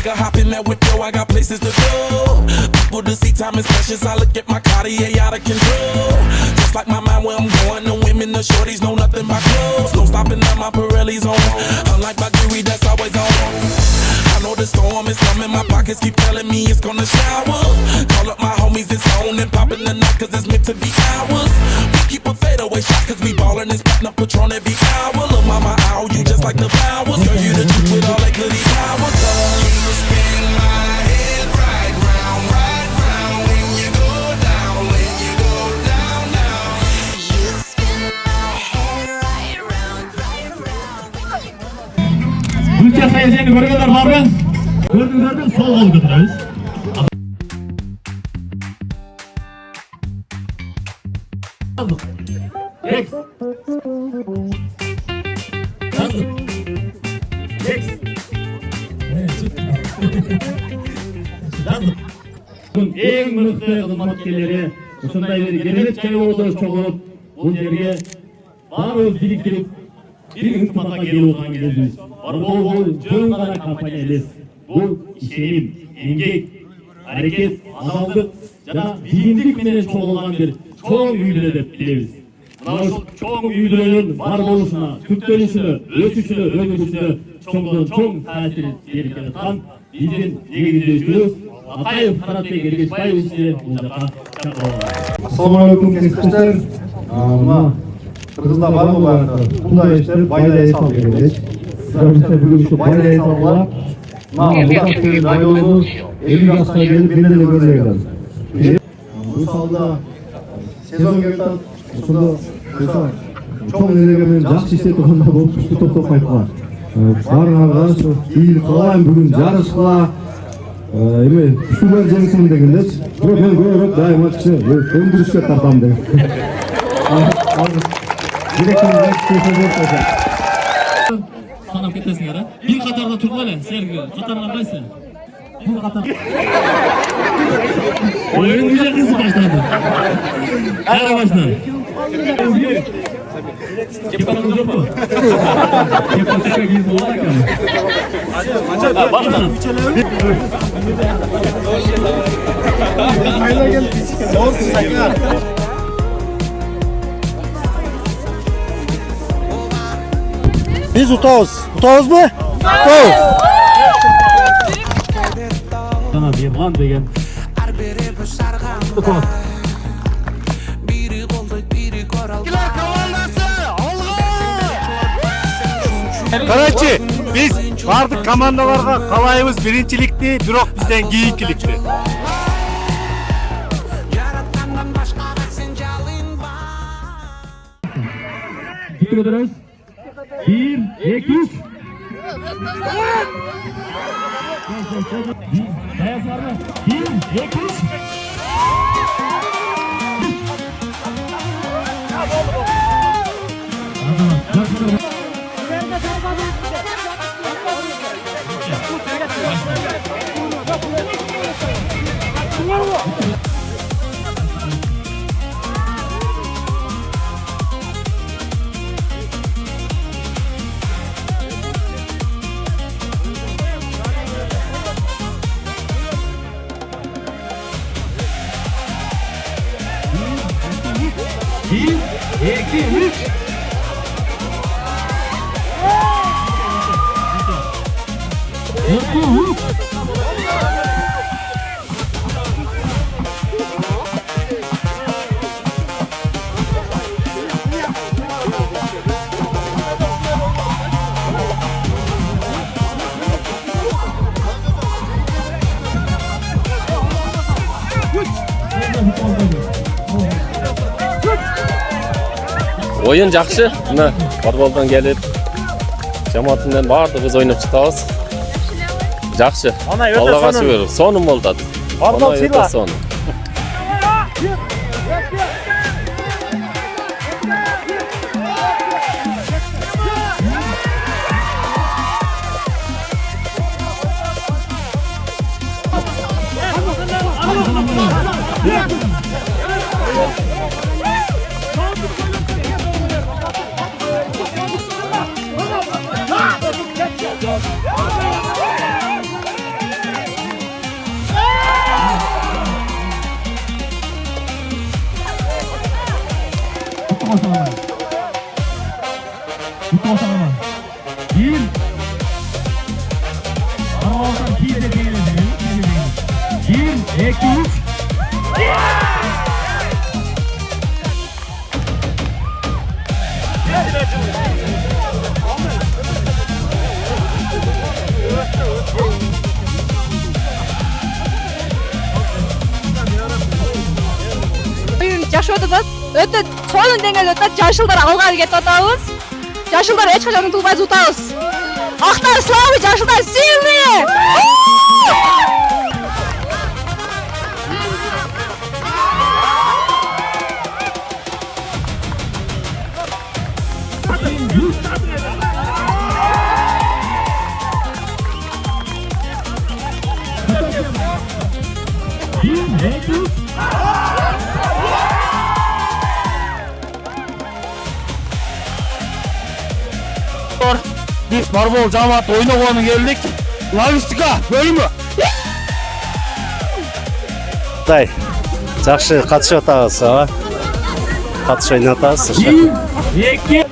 Hop in that whip, yo, I got places to go. People to see, time is precious. I look at my Cartier out of control. Just like my mind where I'm going, the women, the shorties know nothing but clothes. No stopping at my Pirelli's on. Unlike my jewelry, that's always on. I know the storm is coming, my pockets keep telling me it's gonna shower. Call up my homies, it's on and popping the night, cause it's meant to be ours. We keep a fadeaway shot, cause we ballin' and spittin' up Patron every hour. Look, mama, ow, you just like the flowers. Girl, you the truth with all that goody power. Spin my head right round, when you go down, when you go down, down. You spin my head right round, when you go down. Gülçe sayesinde görüyorlar var mı? Gördüm sol kol götürüyoruz. Rex. Rex. Eng mıқты қызметкерлері осындай бір керемет чайлауда чогулуп бул жерге баарыбыз бириктирип бир ынтымакка келип отурган кезибиз бар. Бул жөн гана компания эмес, бул ишеним, эмгек, аракет, адалдык жана биримдик менен чогулган бир чоң үйлөр деп билебиз. Мына ушул чоң үйлөрдүн бар болушуна, күптөнүшүнө, өнүгүшүнө чоңдон чоң таасир берип жаткан биздин негизделүүчүбүз Атаев Харатбек Эргешбаевичти бул жака чакырып. Assalamu alaikum gençler. Mına Kırgızda var mı bayraklar? Bunda işte bayrağı hesap verecek. Bizler bugün şu bayrağı hesapla Mustafa Dayıoğlu 50 yaşına gelip beni de görüyorlar. Bu salda sezon gerçekten şurada çok önemli жақсы işler тұрғанда болып күшті топ қайтқан. Барыңарға ел қалайын бүгін жарысқа эме күшті бәрі жеңсін дегендер. Бірақ мен көріп дайыма кіші өндіріске тартамын деген. Санап кетесіңдер, бір қатарда тұрып әлі, Сергі, қатарына қайсы? Bir қатар. Oyun güzel kızı başladı. Her başlar. Kepalımız yok mu? Kepalımız gizli olarak mı? Başla. Biz utağız. Utağız mı? Utağız. Sana diyelim degen. Utağız. Karachi, biz bardıq komandalarga kalayımız birincilikti, bирок bizden keyinkilikti. Bitiriyoruz. 1, 2, 3. Beyaz var mı? 1, 2, 3. Bir, iki, üç. Oyun жақсы. Мына футболдан келіп, жамаатынан бардығыз ойнап шықтабыз. Жақсы. Аллаға шүкір. Соным болды. Футбол сыйла. olsun ama. Kutlu olsun ama. Bir. Arabalardan bir de değil. Bir, iki, üç. Жаш өтөт, өтө сонун деңгээлде өтөт. Жашылдар алгары кетип атабыз. Жашылдар эч качан унутулбай утабыз. Актар славы, жашылдар сильные! Biz Barbol Cemaat oyun oğlanı geldik. Logistika bölümü. Дай, жақсы қатысып жатабыз, қатысып ойнатабыз. İki.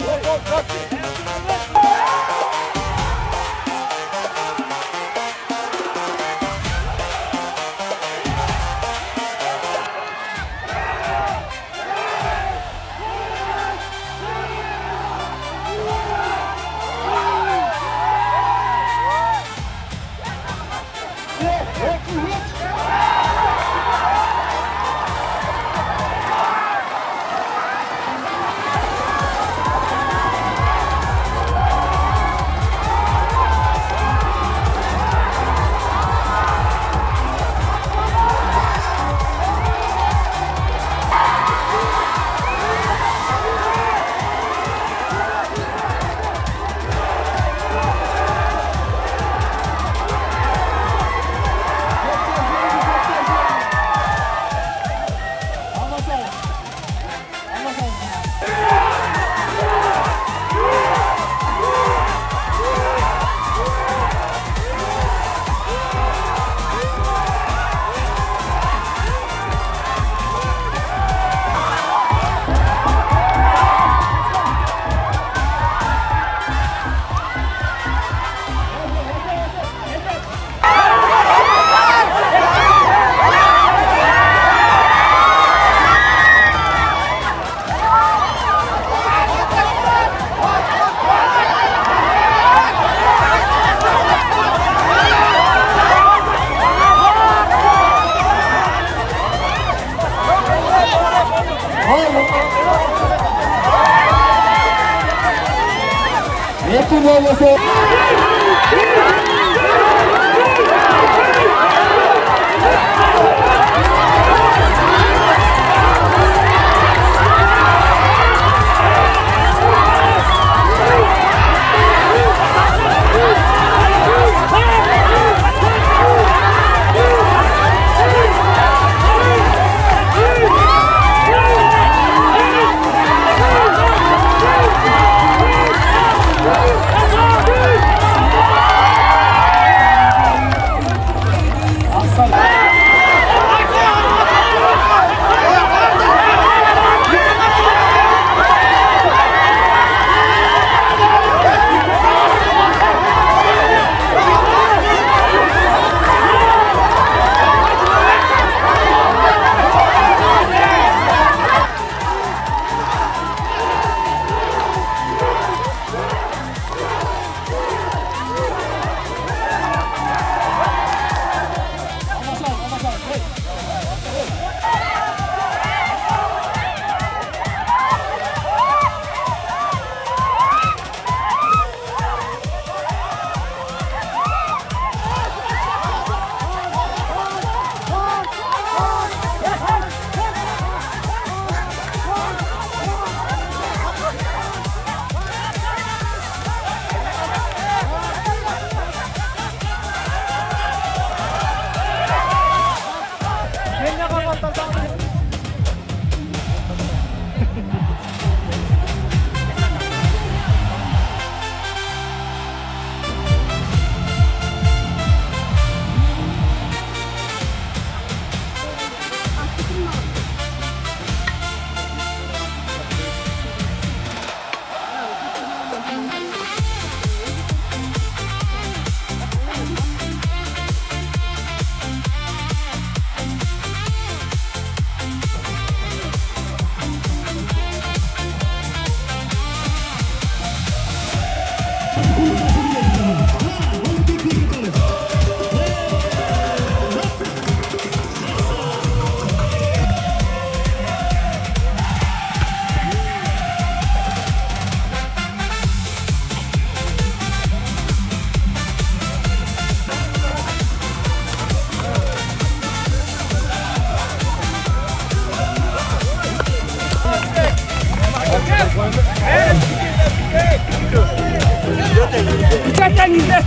Ellerinizde.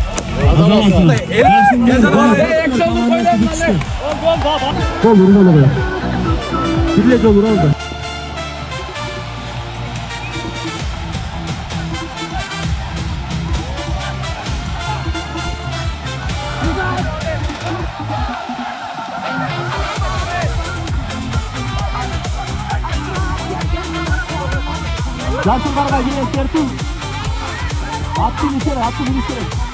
Azamazsın. Gol vurun oraya. Bir de olur orada. Yarsın karga yine sertin. Attın içeri, attın içeri.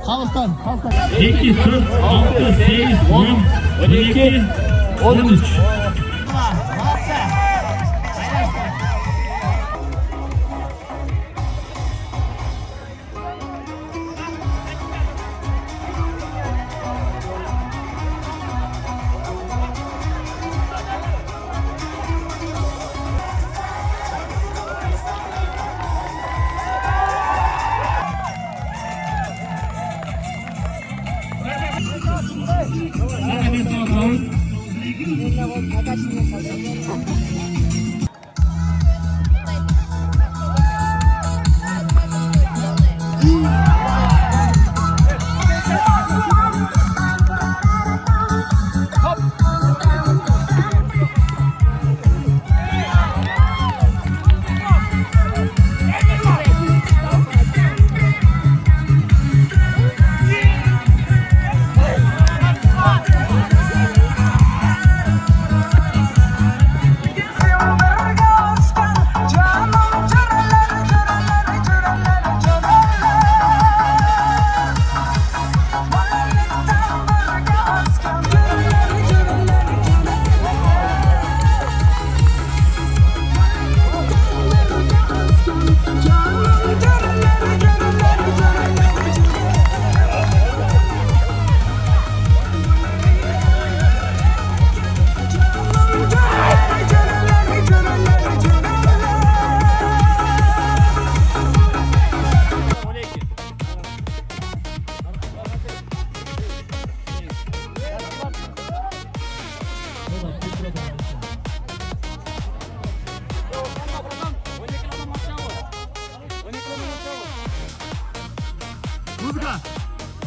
Halstan. 2, 4, 6, 8, 10, 12, 13.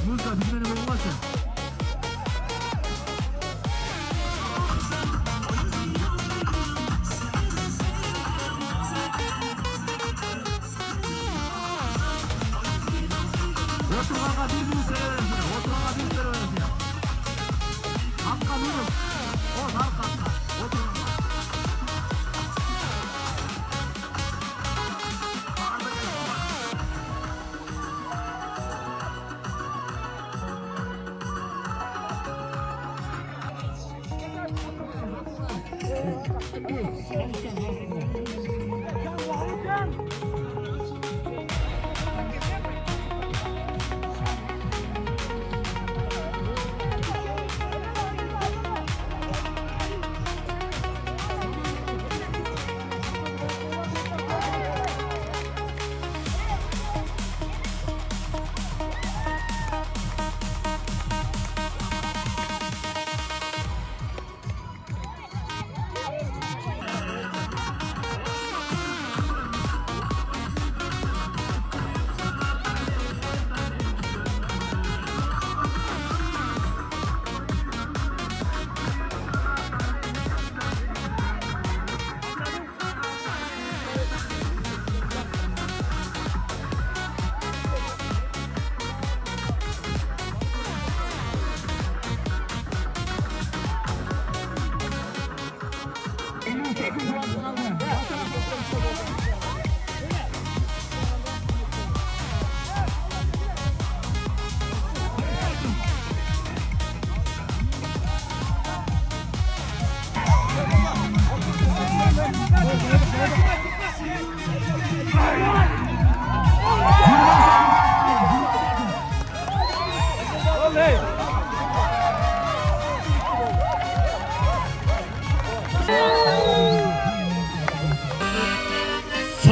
Muzga bizimle olmasın. Oturmağa birbirini seversin. Oturmağa birbirini seversin. Hakka durun. O hakka. Oturmağa.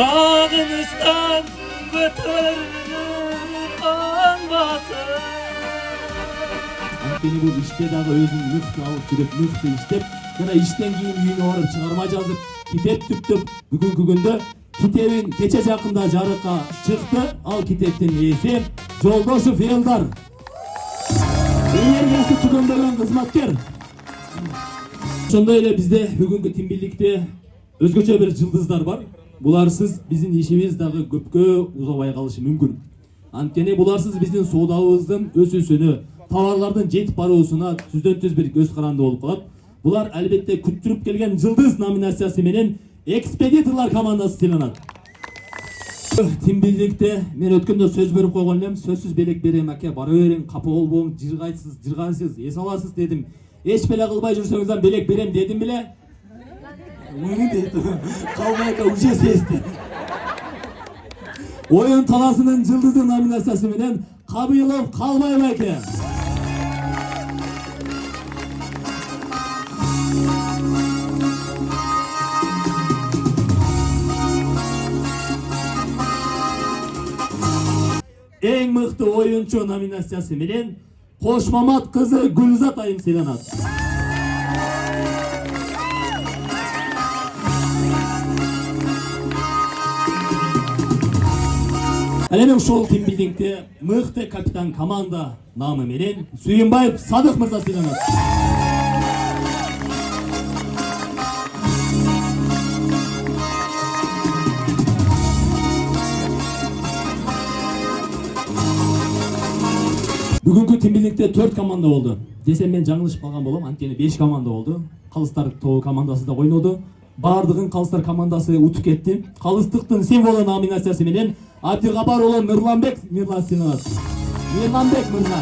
Sağınızdan götürür anmasın. Beni bu işte dağı özün mıhtı alıp sürüp mıhtı iştep yana işten keyin үйüne orып çıkarma жазып kitep tüktüp bugünkü günde kitebin geçe жақында жарыққа çıktı. Al kiteptin esi Жолдошев Элдар. Энергиясы түгөнбөгөн кызматкер. Ошондой эле бизде бүгүнкү тимбилдикте өзгөчө бир жылдыздар бар. Буларсыз биздин ишибиз дагы көпкө узабай калышы мүмкүн. Анткени буларсыз биздин соодабыздын өсүүсүнө, товарлардын жетип баруусуна түздөн түз бир көз каранды болуп калат. Булар албетте күттүрүп келген жылдыз номинациясы менен экспедиторлор командасы сыйланат. Тимбилдикте мен өткөндө сөз берип койгон элем, сөзсүз белек берем аке, бара бериң, капа болбоң, жыргайсыз, эс аласыз дедим. Эч беле кылбай жүрсөңүз белек берем дедим беле. Kalmayaka uca sesti. Oyun talasının cıldızı nominasyası menen Kabylov Kalmayaka. En mıhtı oyuncu nominasyası menen Koşmamat kızı Gülzat ayım sıylanat. Әлеме ушул тимбилдингде мыкты капитан команда намы менен Сүйүнбаев Садык мырза сыйланат. Бүгүнкү тимбилдингде 4 команда болду. Десем мен жаңылышып калган болом, анткени 5 команда болду. Калыстар тобу командасы да ойноду. Бардыгын Калыстар командасы утуп кетти. Калыстыктын символу номинациясы менен Абдигапар уулу Мырланбек мырза сыйланат. Мырланбек мырза.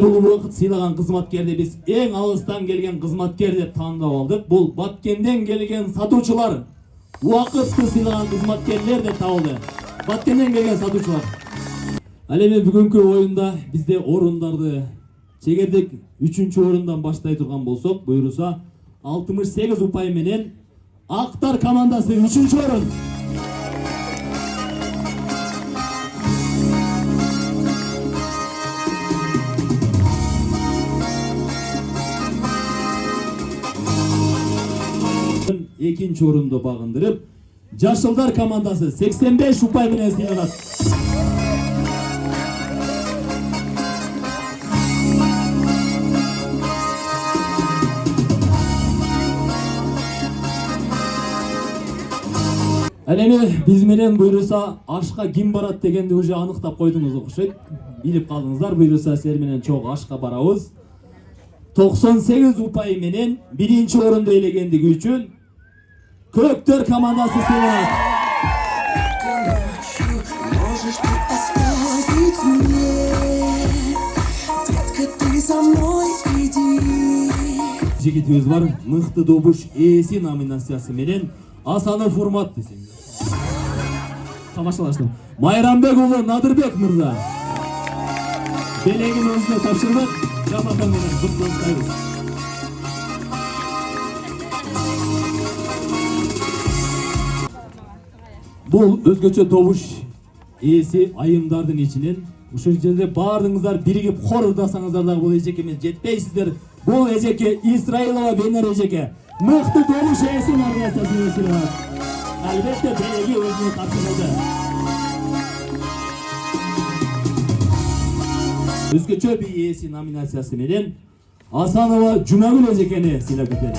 Бул убакыт сыйлаган кызматкерди биз эң алыстан келген кызматкер деп таандап алдык. Бул Баткенден келген сатуучулар. Убакытты сыйлаган кызматкерлер деп табылды. Баткенден келген сатуучулар. Ал эми бүгүнкү оюнда бизде орундарды чегердик 3-орундан баштай турган болсок, буйруса 68 упай менен Актар командасы 3-орун. Экинчи орунду багындырып, Жашылдар командасы 85 упай менен сыйланат. Ал эми биз менен буйруса ашка ким барат дегенди уже аныктап койдуңуз окшойт. Билип калдыңыздар, буйруса силер менен чогуу ашка барабыз. 98 упай менен 1-орунду ээлегендиги үчүн Көктөр командасы сыйланат. лишь оставить мне. Детка, ты за мной иди. Жигитибиз бар, мыкты добуш ээси номинациясы менен Асанов Урмат десең. Тамашалаштым. Майрамбек уулу Надырбек мырза. Белегин өзүнө тапшырдык. Жаматан менен куттуктайбыз. Бул өзгөчө добуш ээси айымдардын ичинен ушул жерде баардыгыңыздар биригип хор ырдасаңыздар дагы бул эжеке менен жетпейсиздер. Бул эжеке Исраилова Бенер эжеке. Мыкты добуш ээси номинациясын өткөрөт. Албетте белеги өзүнө тапшырылды. Өзгөчө би ээси номинациясы менен Асанова Жумагүл эжекени сыйлап кетели.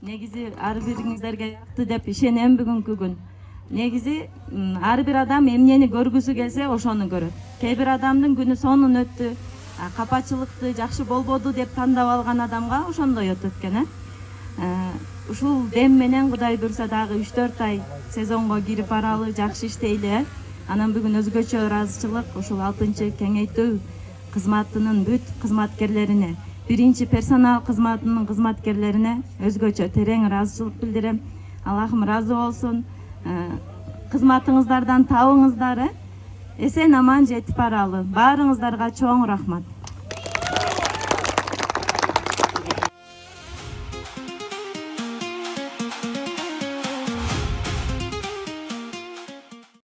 Негизи ар бириңиздерге якты деп ишенем бүгүнкү күн. Негизи ар бир адам эмнени көргүсү келсе ошону көрөт. Кээ бир адамдын күнү сонун өттү, капачылыкты жакшы болбоду деп тандап алган адамга ошондой өтөт экен. Ушул дем менен Кудай буйрса дагы 3-4 ай сезонго кирип баралы, жакшы иштейли. Анан бүгүн өзгөчө ыраазычылык ушул 6-чы кеңейтүү кызматынын бүт кызматкерлерине, биринчи персонал кызматынын кызматкерлерине өзгөчө терең ыраазычылык билдирем. Аллахым ыраазы болсун. Кызматыңыздардан табыңыздар эсен аман жетип баралы. Баарыңыздарга чоң рахмат.